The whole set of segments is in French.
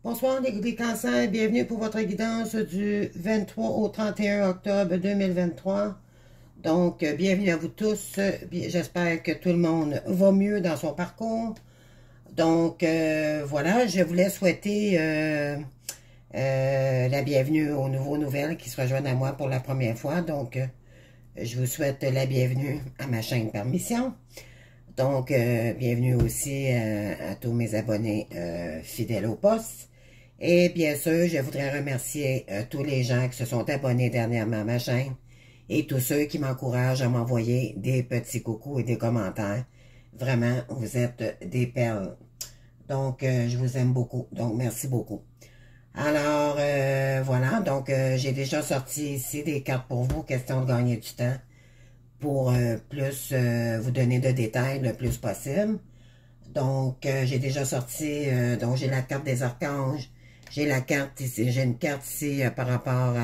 Bonsoir les cancers, bienvenue pour votre guidance du 23 au 31 octobre 2023. Donc, bienvenue à vous tous. J'espère que tout le monde va mieux dans son parcours. Donc, voilà, je voulais souhaiter la bienvenue aux nouveaux nouvelles qui se rejoignent à moi pour la première fois. Donc, je vous souhaite la bienvenue à ma chaîne Permission. Donc, bienvenue aussi à tous mes abonnés fidèles au poste. Et bien sûr, je voudrais remercier tous les gens qui se sont abonnés dernièrement à ma chaîne et tous ceux qui m'encouragent à m'envoyer des petits coucous et des commentaires. Vraiment, vous êtes des perles. Donc, je vous aime beaucoup. Donc, merci beaucoup. Alors, voilà. Donc, j'ai déjà sorti ici des cartes pour vous, question de gagner du temps, pour plus vous donner de détails le plus possible. Donc, j'ai déjà sorti, donc j'ai la carte des archanges, j'ai la carte ici, j'ai une carte ici par rapport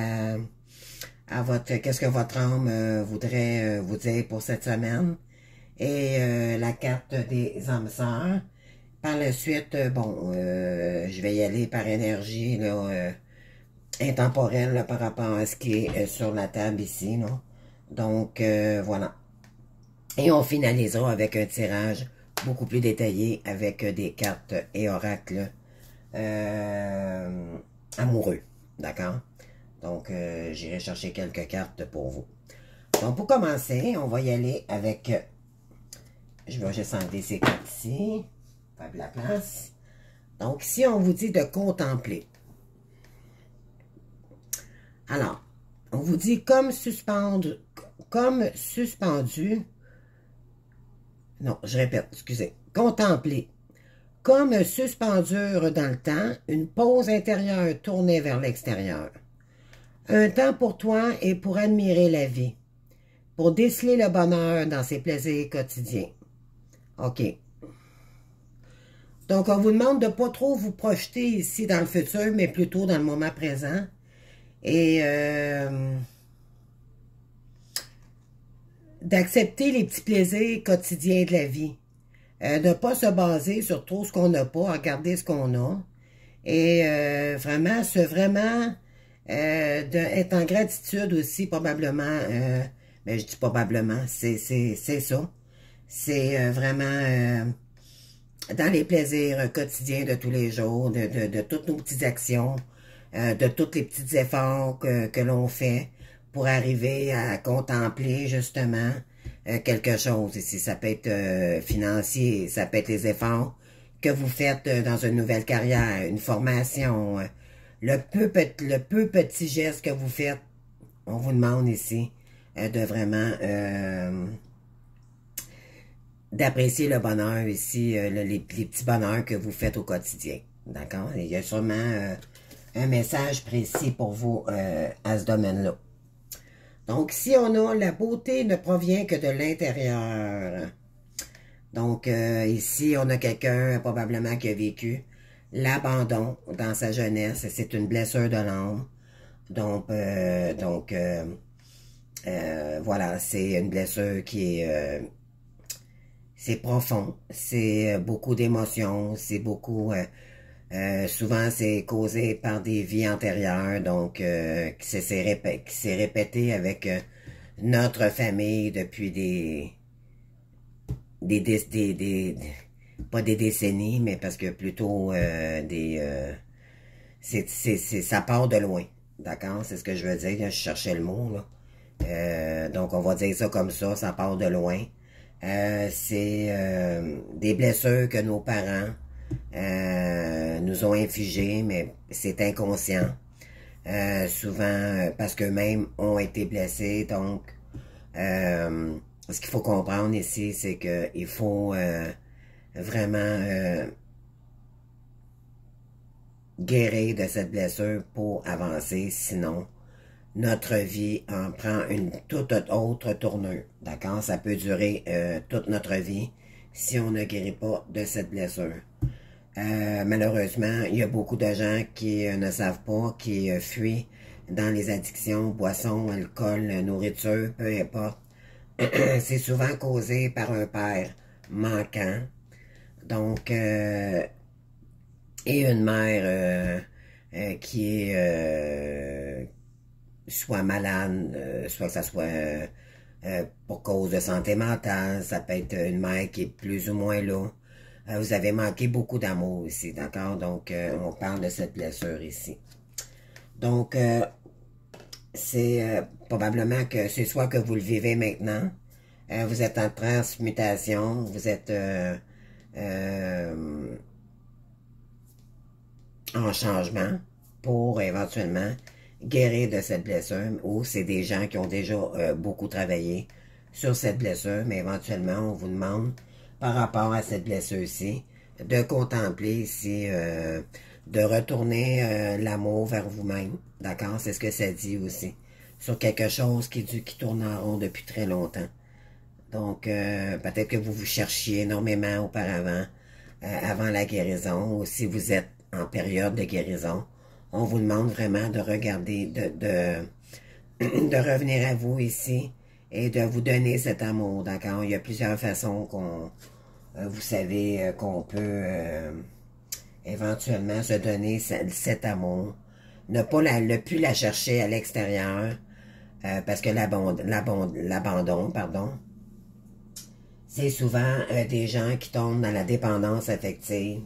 à votre, qu'est-ce que votre âme voudrait vous dire pour cette semaine, et la carte des âmes sœurs. Par la suite, bon, je vais y aller par énergie, là, intemporelle, là, par rapport à ce qui est sur la table ici, là. Donc, voilà. Et on finalisera avec un tirage beaucoup plus détaillé avec des cartes et oracles amoureux. D'accord? Donc, j'irai chercher quelques cartes pour vous. Donc, pour commencer, on va y aller avec... je vais juste enlever ces cartes ici. Faire de la place. Donc, ici, on vous dit de contempler. Alors, on vous dit comme suspendu... Non, je répète, excusez. Contempler. Comme suspendure dans le temps, une pause intérieure tournée vers l'extérieur. Un temps pour toi et pour admirer la vie. Pour déceler le bonheur dans ses plaisirs quotidiens. OK. Donc, on vous demande de ne pas trop vous projeter ici dans le futur, mais plutôt dans le moment présent. Et d'accepter les petits plaisirs quotidiens de la vie. De ne pas se baser sur trop ce qu'on n'a pas, regarder ce qu'on a. Et vraiment, d'être en gratitude aussi, probablement, mais je dis probablement, c'est ça. C'est vraiment dans les plaisirs quotidiens de tous les jours, de toutes nos petites actions, de tous les petits efforts que l'on fait pour arriver à contempler justement quelque chose. Ici, ça peut être financier, ça peut être les efforts que vous faites dans une nouvelle carrière, une formation, le peu petit geste que vous faites, on vous demande ici de vraiment d'apprécier le bonheur ici, les petits bonheurs que vous faites au quotidien. D'accord? Il y a sûrement un message précis pour vous à ce domaine-là. Donc, si on a la beauté ne provient que de l'intérieur. Donc, ici, on a quelqu'un probablement qui a vécu l'abandon dans sa jeunesse. C'est une blessure de l'âme. Donc, voilà, c'est une blessure qui est... c'est profond. C'est beaucoup d'émotions. C'est beaucoup... souvent, c'est causé par des vies antérieures. Donc, qui s'est répété avec notre famille depuis pas des décennies, mais parce que plutôt ça part de loin, d'accord? C'est ce que je veux dire, je cherchais le mot, là. Donc, on va dire ça comme ça part de loin. C'est des blessures que nos parents nous ont infligées, mais c'est inconscient. Souvent, parce qu'eux-mêmes ont été blessés, donc... ce qu'il faut comprendre ici, c'est qu'il faut vraiment guérir de cette blessure pour avancer, sinon notre vie en prend une toute autre tournure, d'accord? Ça peut durer toute notre vie si on ne guérit pas de cette blessure. Malheureusement, il y a beaucoup de gens qui ne savent pas, qui fuient dans les addictions, boissons, alcool, nourriture, peu importe. C'est souvent causé par un père manquant. Donc, et une mère qui est soit malade, soit que ça soit pour cause de santé mentale, ça peut être une mère qui est plus ou moins là. Vous avez manqué beaucoup d'amour ici, d'accord? Donc, on parle de cette blessure ici. Donc, c'est probablement que c'est soit que vous le vivez maintenant, vous êtes en transmutation, vous êtes en changement pour éventuellement guérir de cette blessure, ou c'est des gens qui ont déjà beaucoup travaillé sur cette blessure, mais éventuellement on vous demande par rapport à cette blessure-ci de contempler ici, de retourner l'amour vers vous-même, d'accord? C'est ce que ça dit aussi, sur quelque chose qui tourne en rond depuis très longtemps. Donc, peut-être que vous vous cherchiez énormément auparavant, avant la guérison, ou si vous êtes en période de guérison, on vous demande vraiment de regarder, de revenir à vous ici et de vous donner cet amour, d'accord? Il y a plusieurs façons qu'on, vous savez, qu'on peut éventuellement se donner cet amour. Ne plus la chercher à l'extérieur, parce que l'abandon, pardon, c'est souvent des gens qui tombent dans la dépendance affective.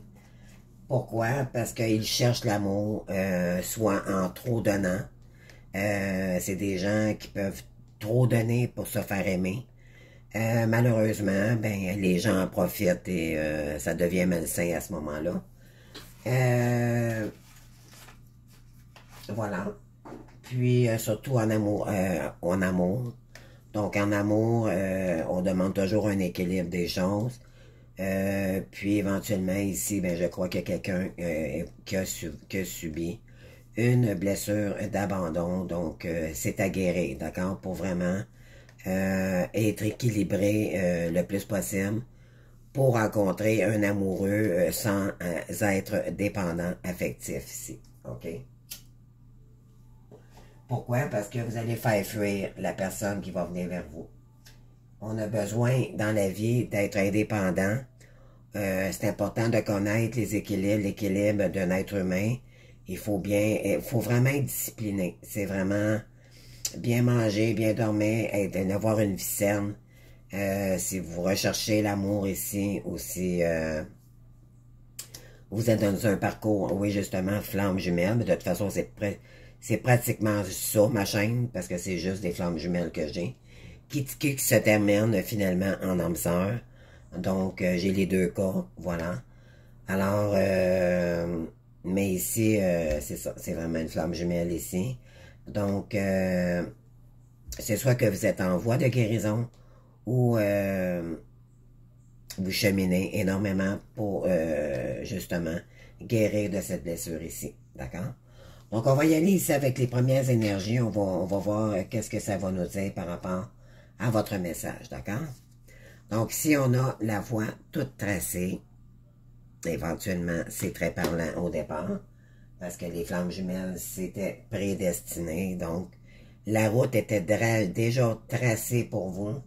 Pourquoi? Parce qu'ils cherchent l'amour, soit en trop donnant. C'est des gens qui peuvent trop donner pour se faire aimer. Malheureusement, ben les gens en profitent et ça devient malsain à ce moment-là. Voilà. Puis surtout en amour. Donc en amour, on demande toujours un équilibre des choses. Puis éventuellement ici, ben je crois qu'il y a quelqu'un qui a subi une blessure d'abandon. Donc c'est à guérir, d'accord, pour vraiment être équilibré le plus possible pour rencontrer un amoureux sans être dépendant affectif ici, ok? Pourquoi? Parce que vous allez faire fuir la personne qui va venir vers vous. On a besoin dans la vie d'être indépendant. C'est important de connaître les équilibres, l'équilibre d'un être humain. Il faut vraiment être discipliné. C'est vraiment bien manger, bien dormir, avoir une vie saine. Si vous recherchez l'amour ici, ou si vous êtes dans un parcours, oui justement, flamme jumelle, mais de toute façon c'est pratiquement ça ma chaîne, parce que c'est juste des flammes jumelles que j'ai, qui se terminent finalement en âme sœur. Donc j'ai les deux cas, voilà. Alors, mais ici, c'est ça, c'est vraiment une flamme jumelle ici. Donc, c'est soit que vous êtes en voie de guérison, ou vous cheminez énormément pour, justement, guérir de cette blessure ici, d'accord? Donc, on va y aller ici avec les premières énergies, on va voir qu'est-ce que ça va nous dire par rapport à votre message, d'accord? Donc, si on a la voie toute tracée, éventuellement, c'est très parlant au départ, parce que les flammes jumelles, c'était prédestiné, donc la route était déjà tracée pour vous.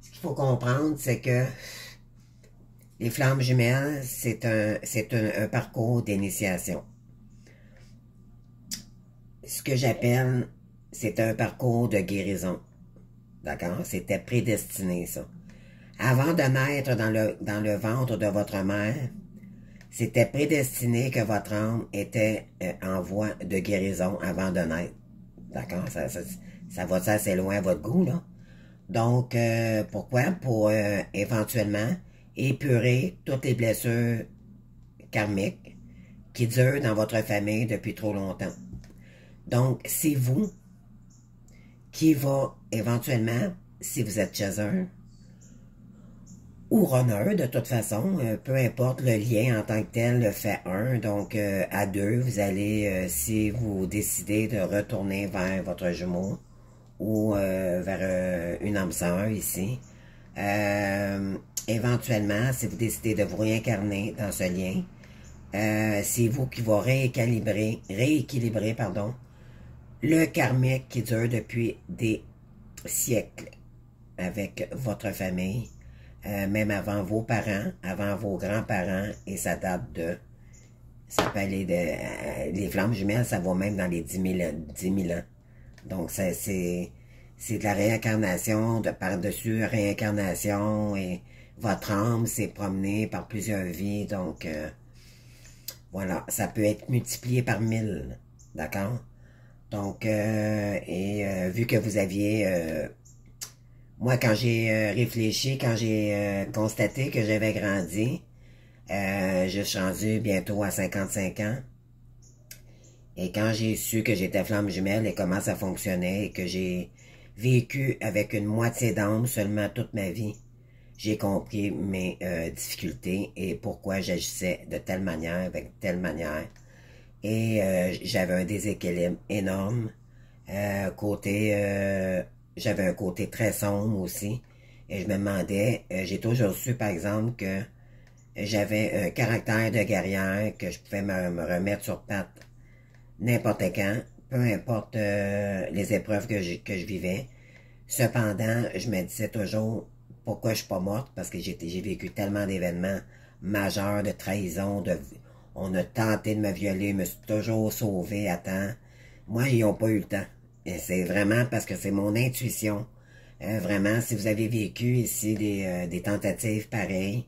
Ce qu'il faut comprendre, c'est que les flammes jumelles, c'est un parcours d'initiation. Ce que j'appelle, c'est un parcours de guérison. D'accord? C'était prédestiné, ça. Avant de naître dans le ventre de votre mère, c'était prédestiné que votre âme était en voie de guérison avant de naître. D'accord? Ça va assez loin à votre goût, là. Donc, pourquoi? Pour éventuellement épurer toutes les blessures karmiques qui durent dans votre famille depuis trop longtemps. Donc, c'est vous qui va éventuellement, si vous êtes chasseur ou runner, de toute façon, peu importe le lien en tant que tel, le fait un, donc à deux, vous allez, si vous décidez de retourner vers votre jumeau ou vers une âme sœur ici, éventuellement, si vous décidez de vous réincarner dans ce lien, c'est vous qui va rééquilibrer, pardon, le karmique qui dure depuis des siècles avec votre famille, même avant vos parents, avant vos grands-parents, et ça date de... Ça peut aller de... les flammes jumelles, ça va même dans les 10 000 ans. Donc, c'est de la réincarnation, de par-dessus réincarnation, et votre âme s'est promenée par plusieurs vies, donc... voilà, ça peut être multiplié par 1000, d'accord? Donc, vu que vous aviez... moi, quand j'ai réfléchi, quand j'ai constaté que j'avais grandi, je suis rendu bientôt à 55 ans. Et quand j'ai su que j'étais flamme jumelle et comment ça fonctionnait et que j'ai vécu avec une moitié d'âme seulement toute ma vie, j'ai compris mes difficultés et pourquoi j'agissais de telle manière, avec telle manière. Et j'avais un déséquilibre énorme. J'avais un côté très sombre aussi. Et je me demandais, j'ai toujours su par exemple que j'avais un caractère de guerrière, que je pouvais me remettre sur pattes n'importe quand, peu importe les épreuves que je vivais. Cependant, je me disais toujours pourquoi je suis pas morte, parce que j'ai vécu tellement d'événements majeurs, de trahison, on a tenté de me violer, je me suis toujours sauvé à temps. Moi, ils n'ont pas eu le temps. Et c'est vraiment parce que c'est mon intuition. Vraiment, si vous avez vécu ici des tentatives pareilles,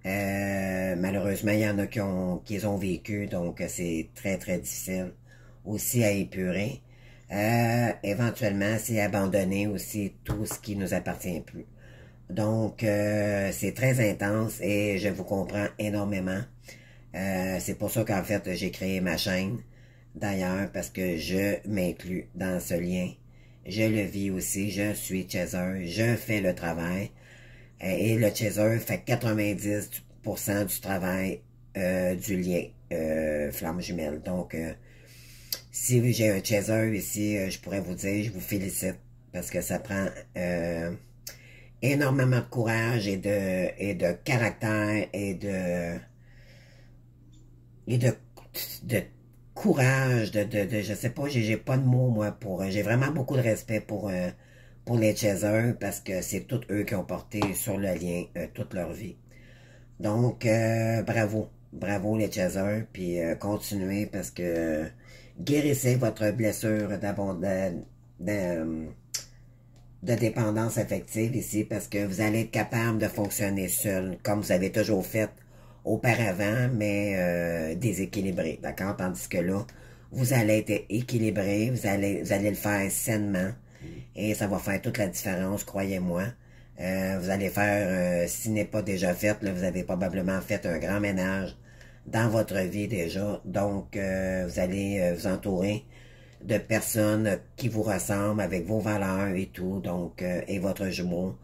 malheureusement, il y en a qui les ont vécu, donc c'est très, très difficile aussi à épurer. Éventuellement, c'est abandonner aussi tout ce qui nous appartient plus. Donc, c'est très intense et je vous comprends énormément. C'est pour ça qu'en fait, j'ai créé ma chaîne, d'ailleurs, parce que je m'inclus dans ce lien. Je le vis aussi, je suis chaser, je fais le travail. Et le chaser fait 90% du travail du lien flamme jumelle. Donc, si j'ai un chaser ici, je pourrais vous dire, je vous félicite, parce que ça prend énormément de courage et de caractère et de courage, je sais pas, j'ai pas de mots, moi, j'ai vraiment beaucoup de respect pour les chasers, parce que c'est tous eux qui ont porté sur le lien toute leur vie. Donc, bravo, bravo les chasers, puis continuez, parce que guérissez votre blessure de dépendance affective ici, parce que vous allez être capable de fonctionner seul, comme vous avez toujours fait auparavant, mais déséquilibré, d'accord? Tandis que là, vous allez être équilibré, vous allez le faire sainement, et ça va faire toute la différence, croyez-moi. Vous allez faire, si ce n'est pas déjà fait, là, vous avez probablement fait un grand ménage dans votre vie déjà, donc vous allez vous entourer de personnes qui vous ressemblent avec vos valeurs et tout, donc, et votre jumeau,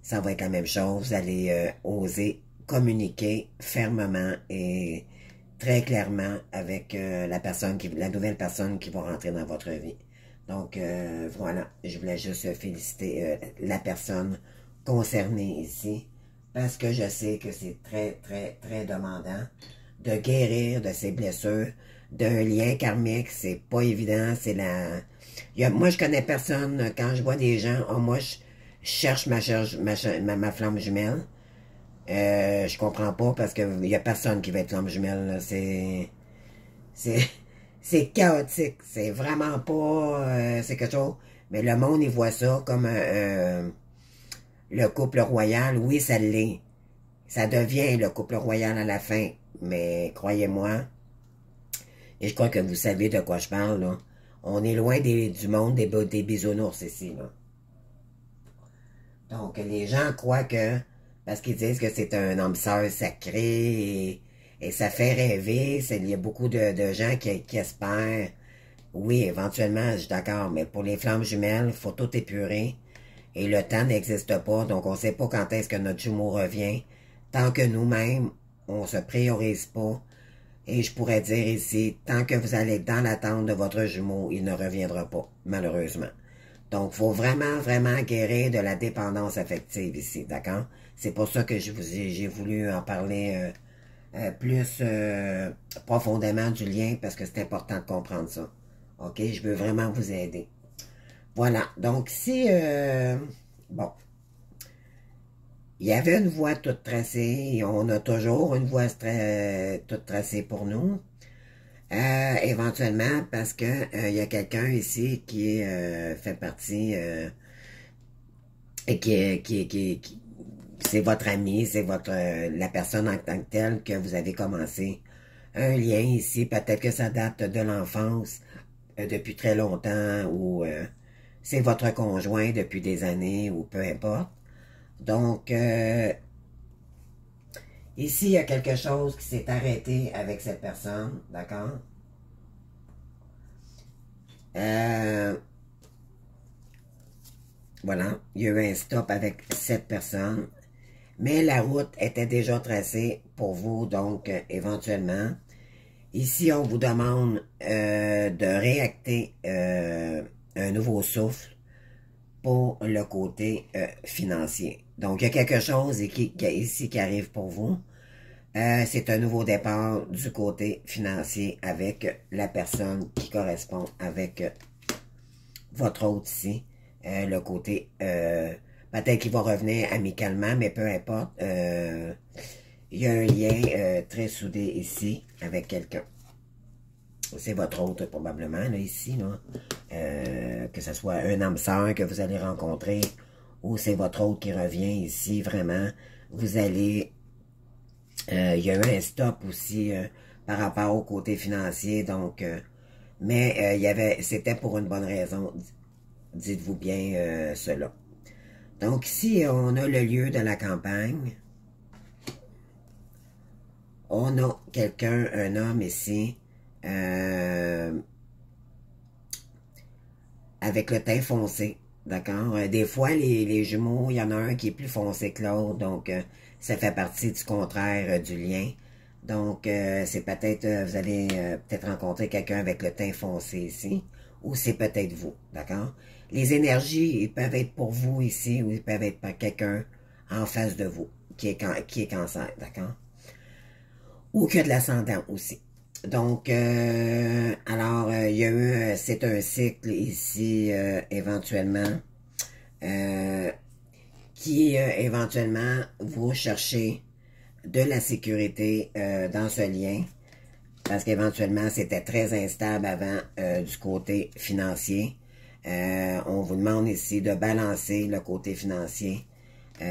ça va être la même chose. Vous allez oser communiquer fermement et très clairement avec la nouvelle personne qui va rentrer dans votre vie. Donc, voilà, je voulais juste féliciter la personne concernée ici, parce que je sais que c'est très, très, très demandant de guérir de ces blessures, d'un lien karmique. C'est pas évident, moi, je connais personne, quand je vois des gens, moi, je cherche ma flamme jumelle. Je comprends pas, parce que y a personne qui va être flamme jumelle, c'est, c'est chaotique, c'est vraiment pas, c'est quelque chose, mais le monde, il voit ça comme le couple royal. Oui, ça l'est. Ça devient le couple royal à la fin, mais croyez-moi, et je crois que vous savez de quoi je parle, là. On est loin du monde des bisounours ici, là. Donc, les gens croient que, parce qu'ils disent que c'est un âme sœur sacré, et ça fait rêver, il y a beaucoup de gens qui espèrent. Oui, éventuellement, je suis d'accord, mais pour les flammes jumelles, il faut tout épurer, et le temps n'existe pas, donc on ne sait pas quand est-ce que notre jumeau revient, tant que nous-mêmes, on se priorise pas. Et je pourrais dire ici, tant que vous allez être dans l'attente de votre jumeau, il ne reviendra pas, malheureusement. Donc, il faut vraiment, vraiment guérir de la dépendance affective ici, d'accord? C'est pour ça que j'ai voulu en parler plus profondément du lien, parce que c'est important de comprendre ça. OK? Je veux vraiment vous aider. Voilà. Donc, bon. il y avait une voie toute tracée, et on a toujours une voie toute tracée pour nous. Éventuellement, parce que il y a quelqu'un ici qui fait partie et c'est votre ami, c'est votre la personne en tant que telle que vous avez commencé un lien ici. Peut-être que ça date de l'enfance, depuis très longtemps, ou c'est votre conjoint depuis des années, ou peu importe. Donc, ici, il y a quelque chose qui s'est arrêté avec cette personne, d'accord? Voilà, il y a eu un stop avec cette personne, mais la route était déjà tracée pour vous, donc éventuellement. Ici, on vous demande de réacter un nouveau souffle pour le côté financier. Donc, il y a quelque chose ici qui arrive pour vous. C'est un nouveau départ du côté financier avec la personne qui correspond avec votre hôte ici. Le côté, peut-être qu'il va revenir amicalement, mais peu importe. Il y a un lien très soudé ici avec quelqu'un. C'est votre hôte probablement, là, ici, là. Que ce soit un âme sœur que vous allez rencontrer, ou c'est votre hôte qui revient ici, vraiment. Vous allez... il y a eu un stop aussi par rapport au côté financier, donc... mais c'était pour une bonne raison, dites-vous bien cela. Donc ici, on a le lieu de la campagne. On a quelqu'un, un homme ici, avec le teint foncé, d'accord? Des fois, les jumeaux, il y en a un qui est plus foncé que l'autre, donc ça fait partie du contraire du lien. Donc, c'est peut-être, vous allez peut-être rencontrer quelqu'un avec le teint foncé ici, ou c'est peut-être vous, d'accord? Les énergies, ils peuvent être pour vous ici, ou ils peuvent être pour quelqu'un en face de vous, qui est cancer, d'accord? Ou qui a de l'ascendant aussi. Donc, alors, il y a eu, c'est un cycle ici, éventuellement, qui, éventuellement, vous cherchez de la sécurité dans ce lien, parce qu'éventuellement, c'était très instable avant du côté financier. On vous demande ici de balancer le côté financier,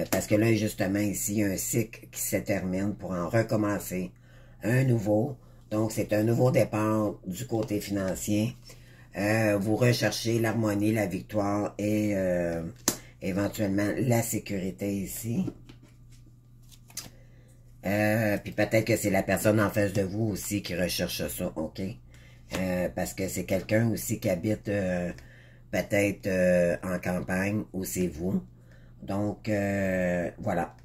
parce que là, justement, ici, il y a un cycle qui se termine pour en recommencer un nouveau. Donc, c'est un nouveau départ du côté financier. Vous recherchez l'harmonie, la victoire et éventuellement la sécurité ici. Puis peut-être que c'est la personne en face de vous aussi qui recherche ça, ok? Parce que c'est quelqu'un aussi qui habite peut-être en campagne ou c'est vous. Donc, voilà.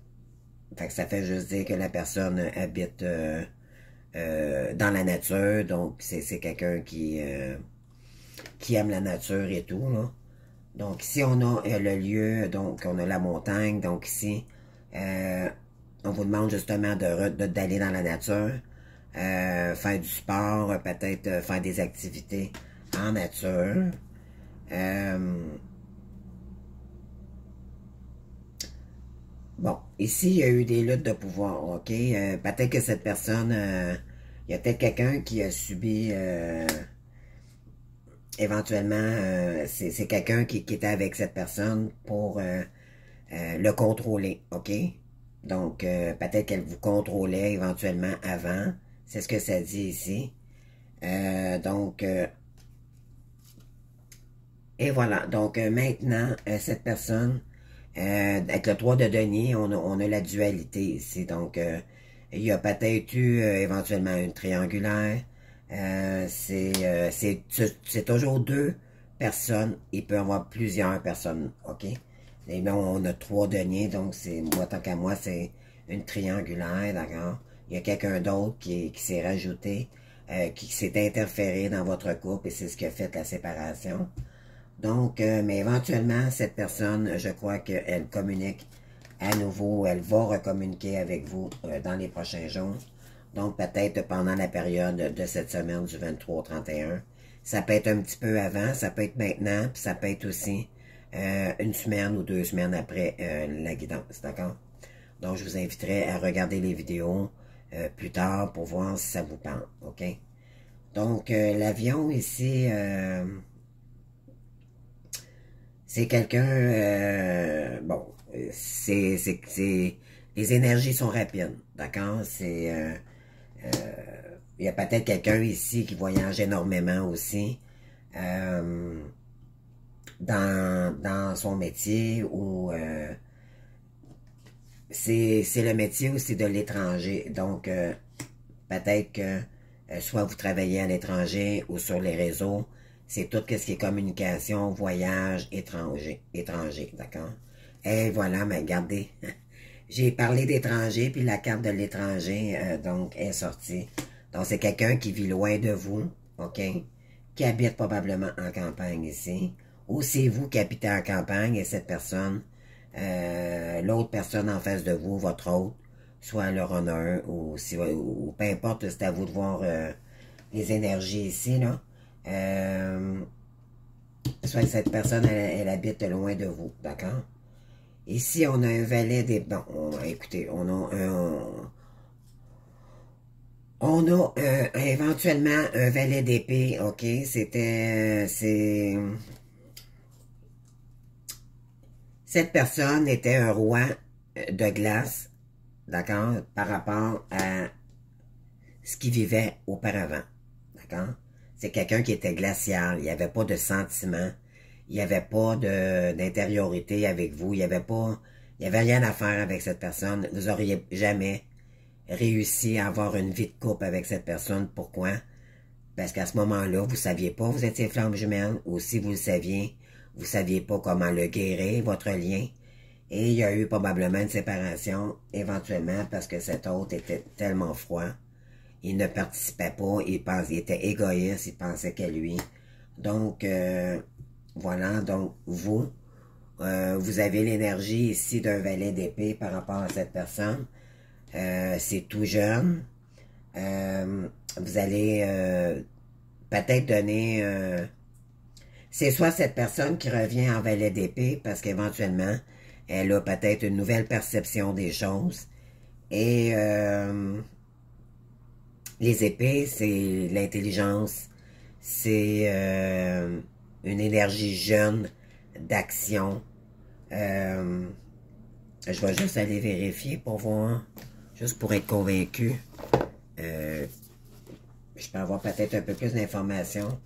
Fait que ça fait juste dire que la personne habite dans la nature, donc c'est quelqu'un qui aime la nature et tout, là. Donc ici, on a le lieu, donc on a la montagne, donc ici, on vous demande justement d'aller dans la nature, faire du sport, peut-être faire des activités en nature. Bon, ici, il y a eu des luttes de pouvoir, ok? Peut-être que cette personne, il y a peut-être quelqu'un qui a subi, éventuellement, c'est quelqu'un qui était avec cette personne pour le contrôler, ok? Donc, peut-être qu'elle vous contrôlait éventuellement avant, c'est ce que ça dit ici. Donc, et voilà, donc maintenant, cette personne, avec le 3 de denier, on a la dualité ici. Donc, il y a peut-être eu éventuellement une triangulaire. C'est toujours deux personnes. Il peut y avoir plusieurs personnes, ok? Et bien, on a 3 deniers, donc c'est moi, tant qu'à moi, c'est une triangulaire, d'accord? Il y a quelqu'un d'autre qui s'est rajouté, qui s'est interféré dans votre couple et c'est ce qui a fait la séparation. Donc, mais éventuellement, cette personne, je crois qu'elle communique à nouveau, elle va recommuniquer avec vous dans les prochains jours. Donc, peut-être pendant la période de cette semaine du 23 au 31. Ça peut être un petit peu avant, ça peut être maintenant, puis ça peut être aussi une semaine ou 2 semaines après la guidance, d'accord? Donc, je vous inviterai à regarder les vidéos plus tard pour voir si ça vous parle, OK? Donc, l'avion ici, c'est quelqu'un, bon, les énergies sont rapides, d'accord? Il y a peut-être quelqu'un ici qui voyage énormément aussi dans son métier ou c'est le métier aussi de l'étranger. Donc, peut-être que soit vous travaillez à l'étranger ou sur les réseaux, c'est tout ce qui est communication, voyage, étranger, d'accord? Et voilà, mais regardez, j'ai parlé d'étranger, puis la carte de l'étranger, donc, est sortie. Donc, c'est quelqu'un qui vit loin de vous, OK? Qui habite probablement en campagne ici. Ou c'est vous qui habitez en campagne et cette personne, l'autre personne en face de vous, votre hôte, soit le runner ou, ou peu importe, c'est à vous de voir les énergies ici, là. Soit que cette personne, elle habite loin de vous, d'accord? Ici, on a un valet des... Bon, écoutez, on a éventuellement un valet d'épée, ok? Cette personne était un roi de glace, d'accord? Par rapport à ce qu'il vivait auparavant, d'accord? C'est quelqu'un qui était glacial, il n'y avait pas de sentiments, il n'y avait pas d'intériorité avec vous, il n'y avait rien à faire avec cette personne, vous auriez jamais réussi à avoir une vie de couple avec cette personne. Pourquoi? Parce qu'à ce moment-là, vous saviez pas, vous étiez flamme jumelle, ou si vous le saviez, vous saviez pas comment le guérir, votre lien. Et il y a eu probablement une séparation, éventuellement, parce que cet autre était tellement froid. Il ne participait pas, il était égoïste, il pensait qu'à lui. Donc, voilà, donc vous avez l'énergie ici d'un valet d'épée par rapport à cette personne. C'est tout jeune. Vous allez peut-être donner... c'est soit cette personne qui revient en valet d'épée parce qu'éventuellement, elle a peut-être une nouvelle perception des choses. Et les épées, c'est l'intelligence, c'est une énergie jeune d'action. Je vais juste aller vérifier pour voir, juste pour être convaincu. Je peux avoir peut-être un peu plus d'informations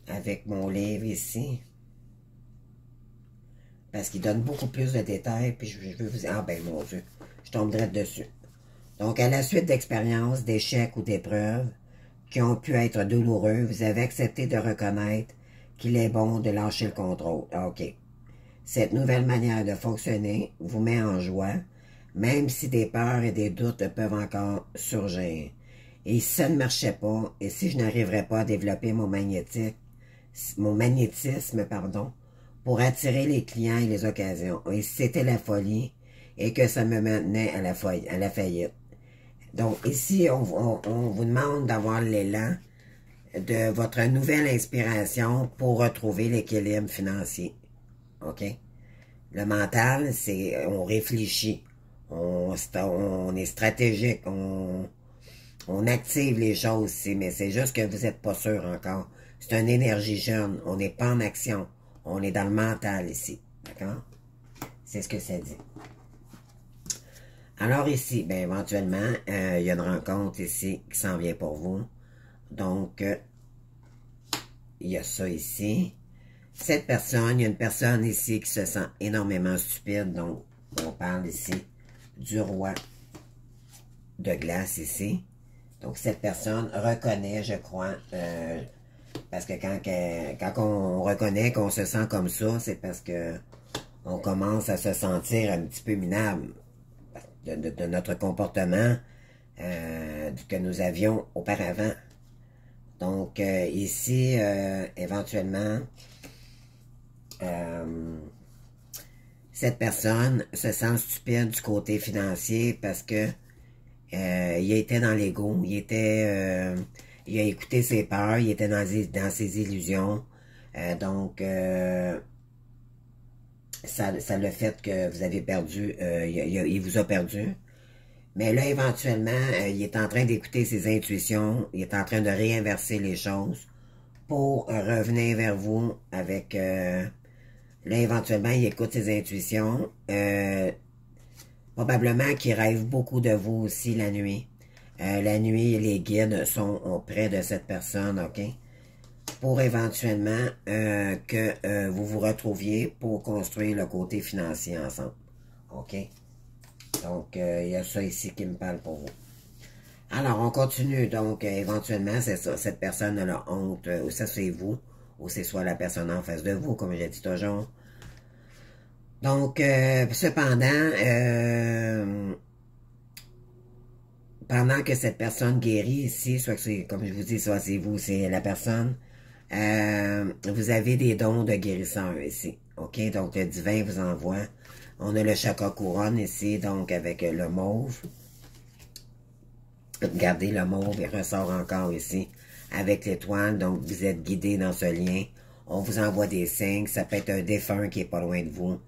avec mon livre ici. Parce qu'il donne beaucoup plus de détails, puis je veux vous... Ah ben mon Dieu, je tomberai dessus. Donc, à la suite d'expériences, d'échecs ou d'épreuves qui ont pu être douloureux, vous avez accepté de reconnaître qu'il est bon de lâcher le contrôle. OK. Cette nouvelle manière de fonctionner vous met en joie, même si des peurs et des doutes peuvent encore surgir. Et si ça ne marchait pas, et si je n'arriverais pas à développer mon magnétisme, pour attirer les clients et les occasions, et si c'était la folie, et que ça me maintenait à la faillite. Donc ici, on vous demande d'avoir l'élan de votre nouvelle inspiration pour retrouver l'équilibre financier. OK? Le mental, c'est on réfléchit, on est stratégique, on active les choses ici, mais c'est juste que vous n'êtes pas sûr encore. C'est une énergie jeune, on n'est pas en action, on est dans le mental ici, d'accord? C'est ce que ça dit. Alors ici, ben éventuellement, il y a une rencontre ici qui s'en vient pour vous. Donc, il y a ça ici. Cette personne, il y a une personne ici qui se sent énormément stupide. Donc, on parle ici du roi de glace ici. Donc, cette personne reconnaît, je crois, parce que quand on reconnaît qu'on se sent comme ça, c'est parce que on commence à se sentir un petit peu minable de notre comportement que nous avions auparavant. Donc, ici, éventuellement, cette personne se sent stupide du côté financier parce que il était dans l'ego, il a écouté ses peurs, il était dans ses illusions. Donc, ça le fait que vous avez perdu, il vous a perdu. Mais là, éventuellement, il est en train d'écouter ses intuitions, il est en train de réinverser les choses pour revenir vers vous avec... là, éventuellement, il écoute ses intuitions. Probablement qu'il rêve beaucoup de vous aussi la nuit. La nuit, les guides sont près de cette personne, OK? Pour éventuellement que vous vous retrouviez pour construire le côté financier ensemble. OK? Donc, il y a ça ici qui me parle pour vous. Alors, on continue. Donc, éventuellement, c'est ça. Cette personne a la honte. Ou ça, c'est vous. Ou c'est soit la personne en face de vous, comme j'ai dit toujours. Donc, cependant, pendant que cette personne guérit ici, soit que c'est, comme je vous dis, soit c'est vous, c'est la personne, vous avez des dons de guérisseur ici. OK? Donc, le divin vous envoie. On a le chakra couronne ici, donc avec le mauve. Regardez, le mauve, il ressort encore ici avec l'étoile. Donc, vous êtes guidé dans ce lien. On vous envoie des signes. Ça peut être un défunt qui est pas loin de vous,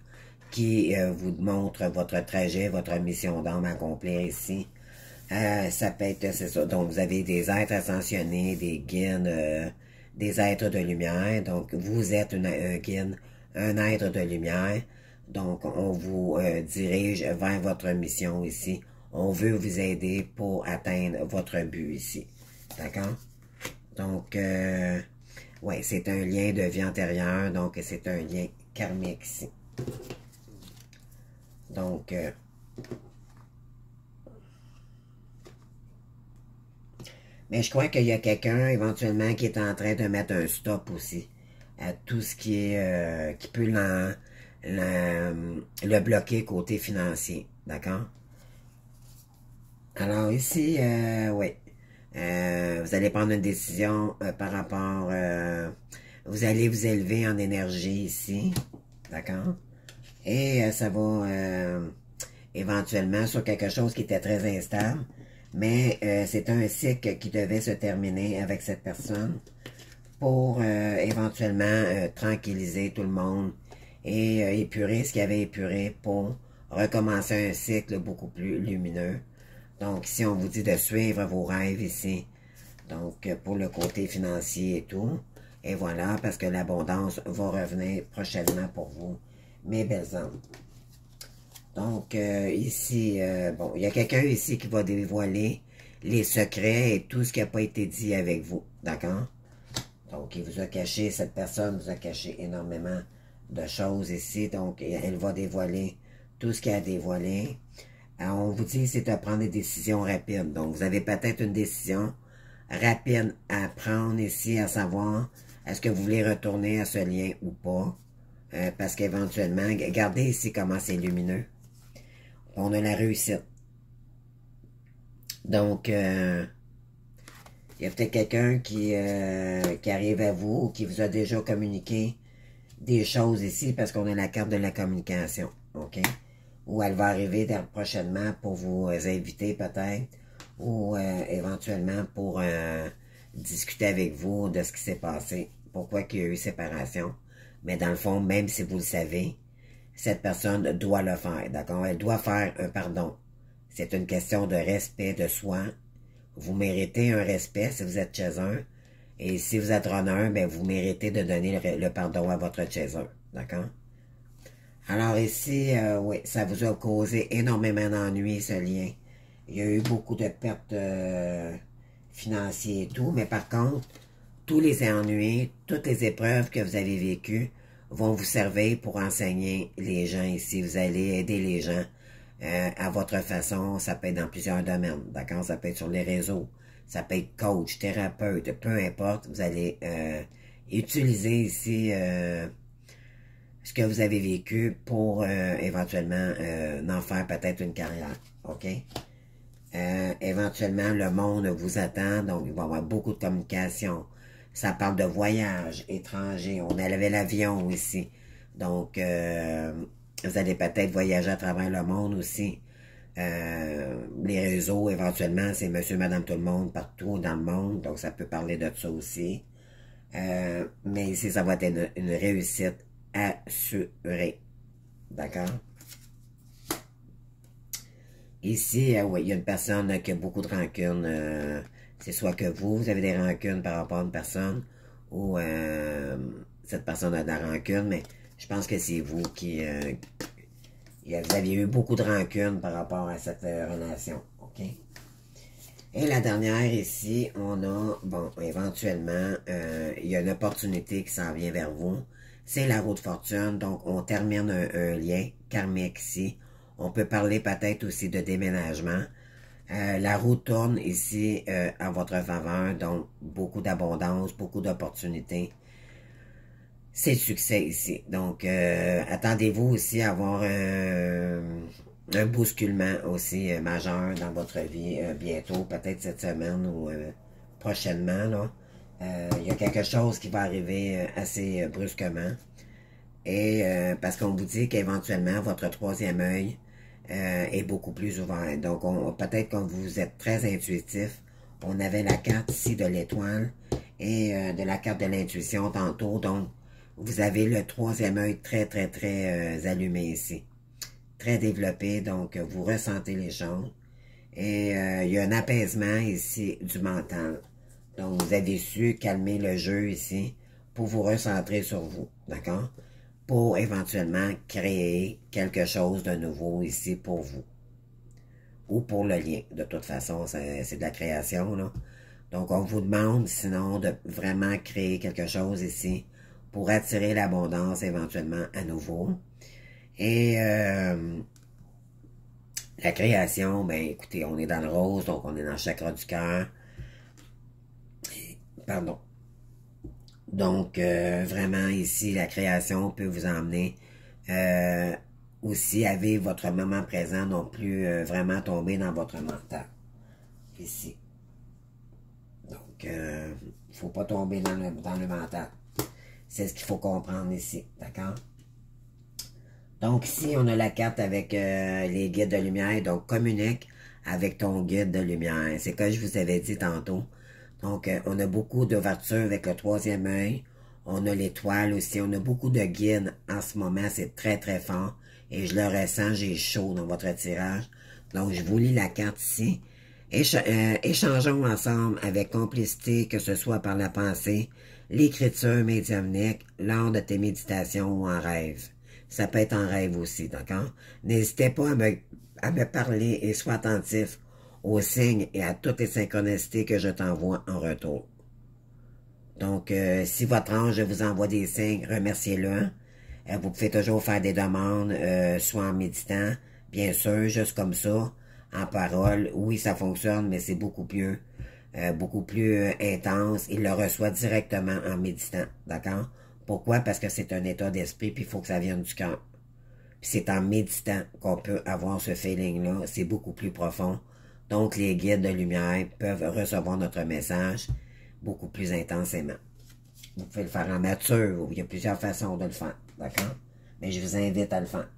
qui vous montre votre trajet, votre mission d'âme à accomplir ici. Ça peut être, c'est ça. Donc, vous avez des êtres ascensionnés, des guides, des êtres de lumière. Donc, vous êtes un guide, un être de lumière. Donc, on vous dirige vers votre mission ici. On veut vous aider pour atteindre votre but ici. D'accord? Donc, ouais, c'est un lien de vie antérieure. Donc, c'est un lien karmique ici. Donc, mais je crois qu'il y a quelqu'un éventuellement qui est en train de mettre un stop aussi à tout ce qui est qui peut le bloquer côté financier. D'accord? Alors ici, oui. Vous allez prendre une décision par rapport... vous allez vous élever en énergie ici. D'accord? Et ça va éventuellement sur quelque chose qui était très instable. Mais c'est un cycle qui devait se terminer avec cette personne pour éventuellement tranquilliser tout le monde et épurer ce qui avait épuré pour recommencer un cycle beaucoup plus lumineux. Donc, ici, on vous dit de suivre vos rêves ici. Donc, pour le côté financier et tout. Et voilà, parce que l'abondance va revenir prochainement pour vous, mes belles âmes. Donc, ici, bon, il y a quelqu'un ici qui va dévoiler les secrets et tout ce qui n'a pas été dit avec vous. D'accord? Donc, il vous a caché, cette personne vous a caché énormément de choses ici. Donc, elle va dévoiler tout ce qu'il y a à dévoiler. Alors, on vous dit, c'est de prendre des décisions rapides. Donc, vous avez peut-être une décision rapide à prendre ici, à savoir, est-ce que vous voulez retourner à ce lien ou pas? Parce qu'éventuellement, regardez ici comment c'est lumineux. On a la réussite. Donc, il y a peut-être quelqu'un qui arrive à vous ou qui vous a déjà communiqué des choses ici parce qu'on a la carte de la communication. OK? Ou elle va arriver prochainement pour vous inviter peut-être ou éventuellement pour discuter avec vous de ce qui s'est passé. Pourquoi qu'il y a eu séparation. Mais dans le fond, même si vous le savez, cette personne doit le faire, d'accord? Elle doit faire un pardon. C'est une question de respect de soi. Vous méritez un respect si vous êtes chez un. Et si vous êtes runner, ben vous méritez de donner le pardon à votre chaser, d'accord? Alors ici, oui, ça vous a causé énormément d'ennuis, ce lien. Il y a eu beaucoup de pertes financières et tout, mais par contre, tous les ennuis, toutes les épreuves que vous avez vécues vont vous servir pour enseigner les gens ici. Vous allez aider les gens à votre façon. Ça peut être dans plusieurs domaines, d'accord? Ça peut être sur les réseaux, ça peut être coach, thérapeute, peu importe. Vous allez utiliser ici ce que vous avez vécu pour éventuellement en faire peut-être une carrière, ok? Éventuellement, le monde vous attend, donc il va y avoir beaucoup de communication. Ça parle de voyage étranger. On avait l'avion ici. Donc, vous allez peut-être voyager à travers le monde aussi. Les réseaux, éventuellement, c'est monsieur, madame, tout le monde, partout dans le monde. Donc, ça peut parler de ça aussi. Mais ici, ça va être une réussite assurée. D'accord? Ici, oui, il y a une personne qui a beaucoup de rancune. C'est soit que vous avez des rancunes par rapport à une personne, ou cette personne a de la rancune, mais je pense que c'est vous qui... vous aviez eu beaucoup de rancune par rapport à cette relation. OK? Et la dernière ici, on a, bon, éventuellement, il y a une opportunité qui s'en vient vers vous. C'est la roue de fortune, donc on termine un lien karmique ici. On peut parler peut-être aussi de déménagement. La roue tourne ici en votre faveur, donc beaucoup d'abondance, beaucoup d'opportunités. C'est le succès ici. Donc, attendez-vous aussi à avoir un bousculement aussi majeur dans votre vie bientôt, peut-être cette semaine ou prochainement. Là. Il y a quelque chose qui va arriver assez brusquement. Et parce qu'on vous dit qu'éventuellement, votre troisième œil est beaucoup plus ouvert. Donc, peut-être que vous êtes très intuitif. On avait la carte ici de l'étoile et de la carte de l'intuition tantôt. Donc, vous avez le troisième œil très, très, très allumé ici. Très développé, donc vous ressentez les choses. Et il y a un apaisement ici du mental. Donc, vous avez su calmer le jeu ici pour vous recentrer sur vous, d'accord? Pour éventuellement créer quelque chose de nouveau ici pour vous. Ou pour le lien. De toute façon, c'est de la création, là. Donc, on vous demande sinon de vraiment créer quelque chose ici pour attirer l'abondance éventuellement à nouveau. Et la création, ben écoutez, on est dans le rose, donc on est dans le chakra du cœur. Pardon. Donc, vraiment ici, la création peut vous emmener aussi à vivre votre moment présent, non plus vraiment tomber dans votre mental. Ici. Donc, il ne faut pas tomber dans le mental. C'est ce qu'il faut comprendre ici, d'accord? Donc ici, on a la carte avec les guides de lumière. Donc, communique avec ton guide de lumière. C'est comme je vous avais dit tantôt. Donc, on a beaucoup d'ouverture avec le troisième œil. On a l'étoile aussi. On a beaucoup de guides en ce moment. C'est très, très fort. Et je le ressens, j'ai chaud dans votre tirage. Donc, je vous lis la carte ici. Échangeons ensemble avec complicité, que ce soit par la pensée, l'écriture médiumnique, lors de tes méditations ou en rêve. Ça peut être en rêve aussi, d'accord? N'hésitez pas à me parler et sois attentif aux signes et à toutes les synchronicités que je t'envoie en retour. Donc, si votre ange vous envoie des signes, remerciez-le. Vous pouvez toujours faire des demandes, soit en méditant, bien sûr, juste comme ça, en parole. Oui, ça fonctionne, mais c'est beaucoup plus intense. Il le reçoit directement en méditant, d'accord? Pourquoi? Parce que c'est un état d'esprit, puis il faut que ça vienne du cœur. Puis c'est en méditant qu'on peut avoir ce feeling-là. C'est beaucoup plus profond. Donc, les guides de lumière peuvent recevoir notre message beaucoup plus intensément. Vous pouvez le faire en nature. Il y a plusieurs façons de le faire. D'accord? Mais je vous invite à le faire.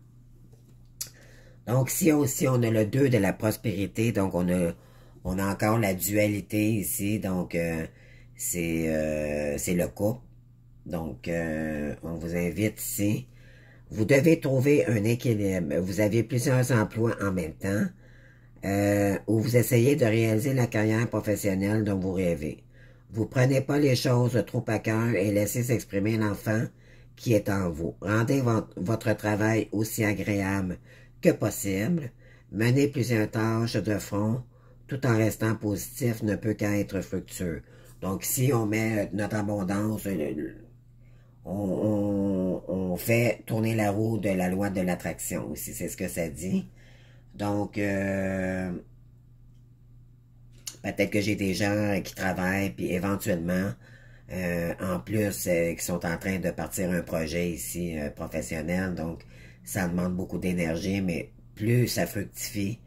Donc, si aussi on a le 2 de la prospérité, donc on a encore la dualité ici. Donc, c'est le couple. Donc, on vous invite ici. Vous devez trouver un équilibre. Vous avez plusieurs emplois en même temps. Où vous essayez de réaliser la carrière professionnelle dont vous rêvez. Vous prenez pas les choses trop à cœur et laissez s'exprimer l'enfant qui est en vous. Rendez votre travail aussi agréable que possible. Menez plusieurs tâches de front tout en restant positif ne peut qu'être fructueux. Donc, si on met notre abondance, on fait tourner la roue de la loi de l'attraction aussi, c'est ce que ça dit. Donc, peut-être que j'ai des gens qui travaillent, puis éventuellement, en plus, qui sont en train de partir un projet ici professionnel. Donc, ça demande beaucoup d'énergie, mais plus ça fructifie,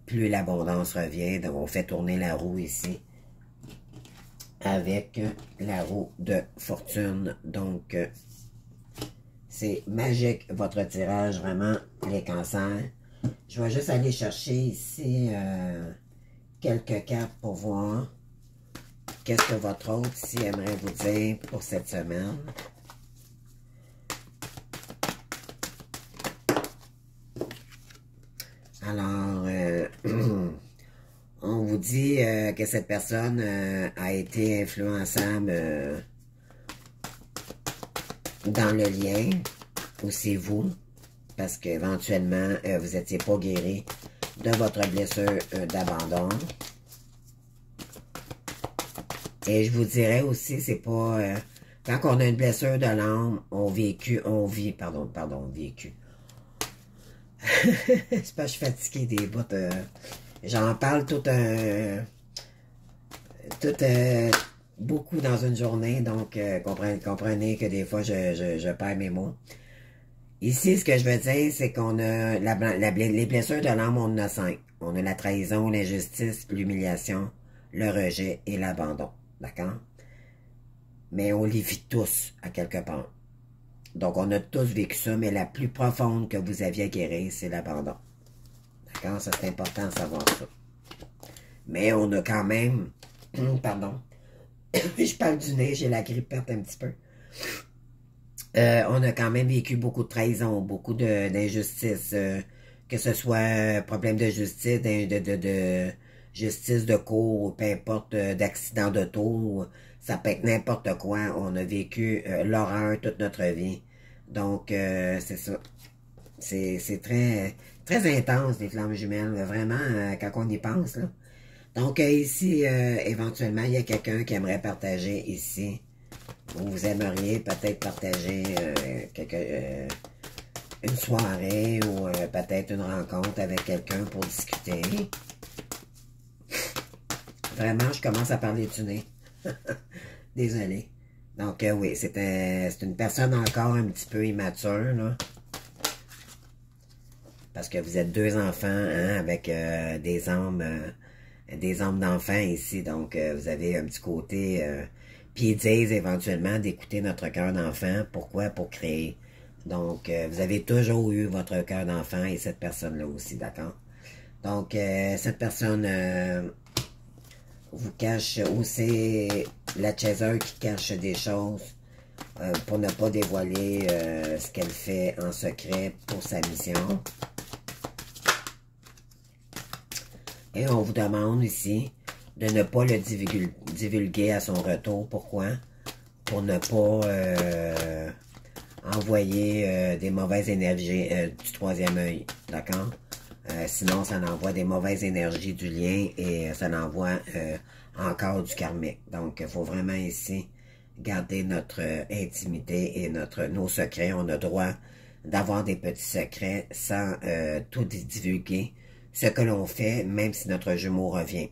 plus l'abondance revient. Donc, on fait tourner la roue ici avec la roue de fortune. Donc, c'est magique, votre tirage, vraiment, les cancers. Je vais juste aller chercher ici quelques cartes pour voir qu'est-ce que votre hôte ici aimerait vous dire pour cette semaine. Alors, on vous dit que cette personne a été influençable dans le lien, ou c'est vous, parce qu'éventuellement, vous n'étiez pas guéri de votre blessure d'abandon. Et je vous dirais aussi, c'est pas... quand on a une blessure de l'âme, vécu. C'est pas que je suis fatiguée des bouts. J'en parle beaucoup dans une journée, donc comprenez que des fois, je perds mes mots. Ici, ce que je veux dire, c'est qu'on a les blessures de l'âme, on en a 5. On a la trahison, l'injustice, l'humiliation, le rejet et l'abandon. D'accord? Mais on les vit tous, à quelque part. Donc, on a tous vécu ça, mais la plus profonde que vous aviez à guérir, c'est l'abandon. D'accord? Ça, c'est important de savoir ça. Mais on a quand même... pardon. Je parle du nez, j'ai la grippette un petit peu. On a quand même vécu beaucoup de trahison, beaucoup d'injustice, que ce soit problème de justice, de justice de cour, peu importe, d'accident d'auto, ça peut être n'importe quoi. On a vécu l'horreur toute notre vie. Donc, c'est ça. C'est très, très intense, les flammes jumelles, vraiment, quand on y pense, là. Donc, ici, éventuellement, il y a quelqu'un qui aimerait partager ici. Vous aimeriez peut-être partager une soirée ou peut-être une rencontre avec quelqu'un pour discuter. Vraiment, je commence à parler du nez. Désolé. Donc, oui, c'est une personne encore un petit peu immature, là. Parce que vous êtes deux enfants, hein, avec des âmes d'enfants ici. Donc, vous avez un petit côté... puis ils disent éventuellement d'écouter notre cœur d'enfant. Pourquoi? Pour créer. Donc, vous avez toujours eu votre cœur d'enfant et cette personne-là aussi, d'accord? Donc, cette personne vous cache aussi la chasseur qui cache des choses pour ne pas dévoiler ce qu'elle fait en secret pour sa mission. Et on vous demande ici de ne pas le divulguer à son retour. Pourquoi? Pour ne pas envoyer des mauvaises énergies du troisième œil. D'accord? Sinon, ça envoie des mauvaises énergies du lien et ça envoie encore du karmique. Donc, il faut vraiment ici garder notre intimité et nos secrets. On a droit d'avoir des petits secrets sans tout divulguer. Ce que l'on fait, même si notre jumeau revient.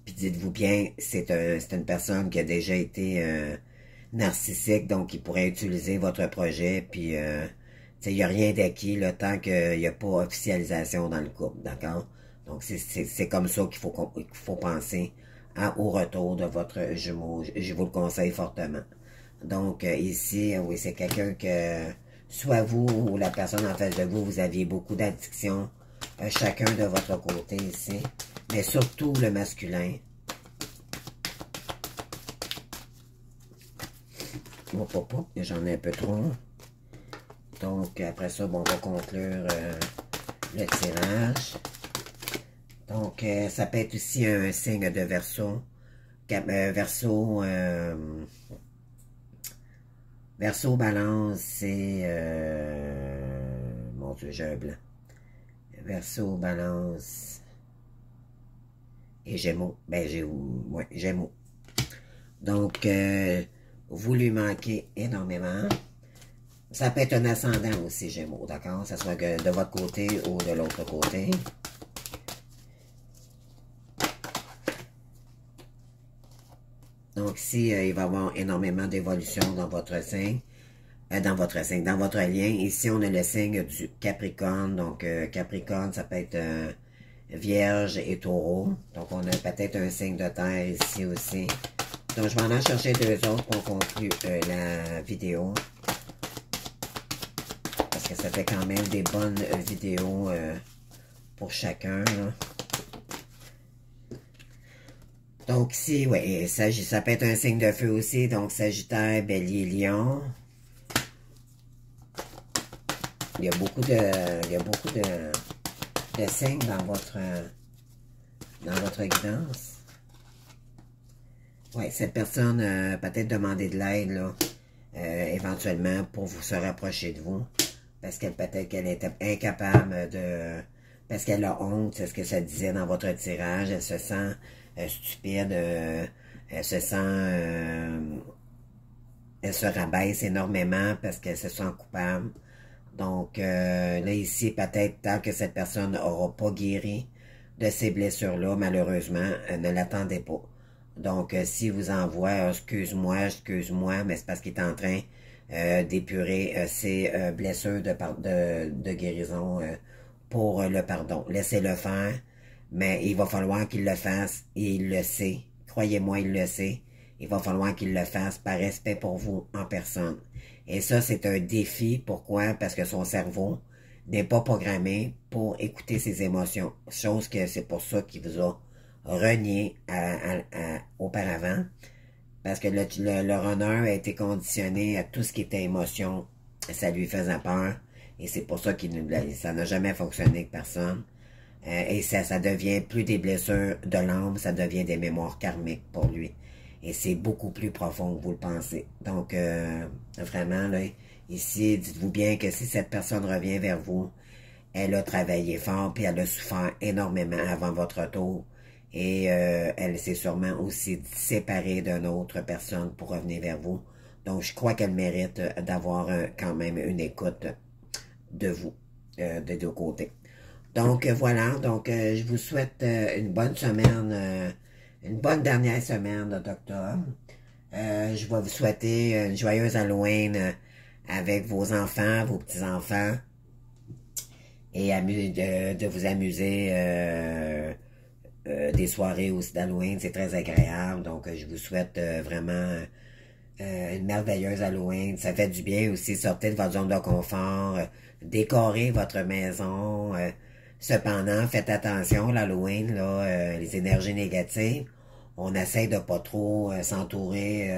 Puis dites-vous bien, c'est une personne qui a déjà été narcissique, donc il pourrait utiliser votre projet, puis il n'y a rien d'acquis le tant qu'il n'y a pas officialisation dans le couple, d'accord? Donc c'est comme ça qu'il faut penser au retour de votre jumeau. Je vous le conseille fortement. Donc ici, oui, c'est quelqu'un que, soit vous ou la personne en face de vous, vous aviez beaucoup d'addiction, chacun de votre côté ici, mais surtout le masculin. J'en ai un peu trop. Donc, après ça, bon, on va conclure le tirage. Donc, ça peut être aussi un signe de Verseau. Verseau, Balance, c'est... mon Dieu, j'ai un blanc. Verseau, Balance et Gémeaux. Ben, Gémeaux. Donc, vous lui manquez énormément. Ça peut être un ascendant aussi, Gémeaux, d'accord? Ça soit de votre côté ou de l'autre côté. Donc, ici, il va y avoir énormément d'évolution dans votre signe. Dans votre lien. Ici, on a le signe du Capricorne. Donc, Capricorne, ça peut être Vierge et Taureau. Donc, on a peut-être un signe de terre ici aussi. Donc, je vais en chercher deux autres pour conclure la vidéo. Parce que ça fait quand même des bonnes vidéos pour chacun, là. Donc, ici, oui, ça peut être un signe de feu aussi. Donc, Sagittaire, Bélier, Lion. Il y a beaucoup de de signes dans votre guidance. Oui, cette personne peut-être demander de l'aide, là, éventuellement, pour vous se rapprocher de vous. Parce qu'elle peut-être qu'elle est incapable de... Parce qu'elle a honte, c'est ce que ça disait dans votre tirage. Elle se sent stupide, elle se sent... elle se rabaisse énormément parce qu'elle se sent coupable. Donc, là, ici, peut-être, tant que cette personne n'aura pas guéri de ces blessures-là, malheureusement, ne l'attendez pas. Donc, s'il vous envoie, excuse-moi, mais c'est parce qu'il est en train d'épurer ses blessures de guérison pour le pardon. Laissez-le faire, mais il va falloir qu'il le fasse, et il le sait. Croyez-moi, il le sait. Il va falloir qu'il le fasse par respect pour vous en personne. Et ça, c'est un défi. Pourquoi? Parce que son cerveau n'est pas programmé pour écouter ses émotions. Chose que c'est pour ça qu'il vous a renié auparavant. Parce que le runner a été conditionné à tout ce qui était émotion. Ça lui faisait peur. Et c'est pour ça ça n'a jamais fonctionné avec personne. Et ça devient plus des blessures de l'âme, ça devient des mémoires karmiques pour lui. Et c'est beaucoup plus profond que vous le pensez. Donc, vraiment, là, ici, dites-vous bien que si cette personne revient vers vous, elle a travaillé fort, puis elle a souffert énormément avant votre retour. Et elle s'est sûrement aussi séparée d'une autre personne pour revenir vers vous. Donc, je crois qu'elle mérite d'avoir quand même une écoute de vous, des deux côtés. Donc, voilà. Donc, je vous souhaite une bonne semaine, une bonne dernière semaine d'octobre. Je vais vous souhaiter une joyeuse Halloween avec vos enfants, vos petits-enfants. Et de vous amuser des soirées aussi d'Halloween. C'est très agréable. Donc, je vous souhaite vraiment une merveilleuse Halloween. Ça fait du bien aussi. Sortez de votre zone de confort. Décorez votre maison. Cependant, faites attention, l'Halloween, là, les énergies négatives. On essaie de pas trop s'entourer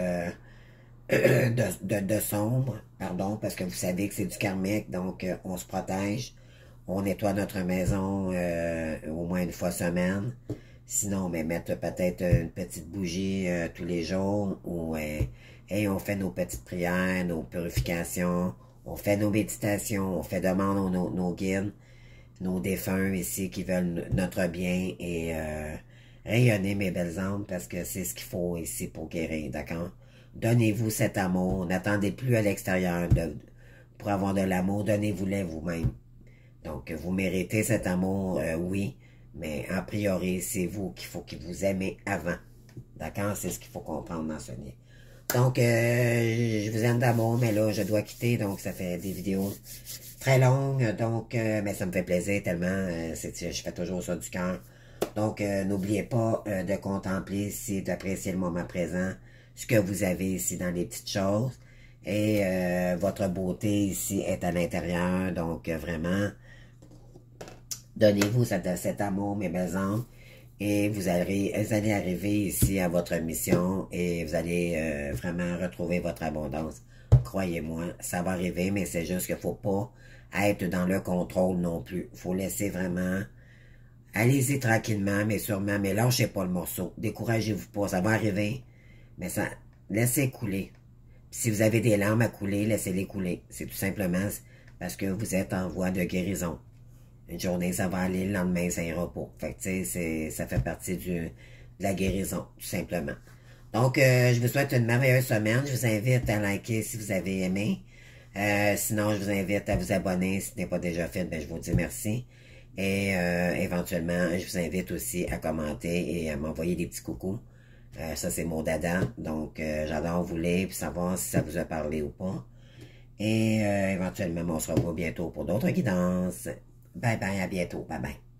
de sombre, pardon, parce que vous savez que c'est du karmique, donc on se protège. On nettoie notre maison au moins une fois semaine. Sinon, mais mettre peut-être une petite bougie tous les jours ou et on fait nos petites prières, nos purifications, on fait nos méditations, on fait demande nos guides, nos défunts ici qui veulent notre bien et rayonner mes belles âmes parce que c'est ce qu'il faut ici pour guérir, d'accord? Donnez-vous cet amour, n'attendez plus à l'extérieur pour avoir de l'amour, donnez-vous-le vous-même. Donc, vous méritez cet amour, oui, mais a priori, c'est vous qu'il faut que vous aimez avant. D'accord? C'est ce qu'il faut comprendre dans ce livre. Donc, je vous aime d'amour, mais là, je dois quitter, donc ça fait des vidéos très longues, donc, mais ça me fait plaisir tellement, je fais toujours ça du cœur. Donc, n'oubliez pas de contempler ici, d'apprécier le moment présent, ce que vous avez ici dans les petites choses, et votre beauté ici est à l'intérieur, donc vraiment, donnez-vous cet amour, mes belles âmes, et vous allez arriver ici à votre mission et vous allez vraiment retrouver votre abondance. Croyez-moi, ça va arriver, mais c'est juste qu'il ne faut pas être dans le contrôle non plus. Il faut laisser vraiment... Allez-y tranquillement, mais sûrement, mais lâchez pas le morceau. Découragez-vous pas, ça va arriver, mais ça, laissez couler. Si vous avez des larmes à couler, laissez-les couler. C'est tout simplement parce que vous êtes en voie de guérison. Une journée, ça va aller, le lendemain, ça ira pas. Fait que, tu sais, ça fait partie de la guérison, tout simplement. Donc, je vous souhaite une merveilleuse semaine. Je vous invite à liker si vous avez aimé. Sinon, je vous invite à vous abonner. Si ce n'est pas déjà fait, ben, je vous dis merci. Et éventuellement, je vous invite aussi à commenter et à m'envoyer des petits coucous. Ça, c'est mon dada. Donc, j'adore vous lire et savoir si ça vous a parlé ou pas. Et éventuellement, on se revoit bientôt pour d'autres guidances. Bye bye, à bientôt. Bye bye.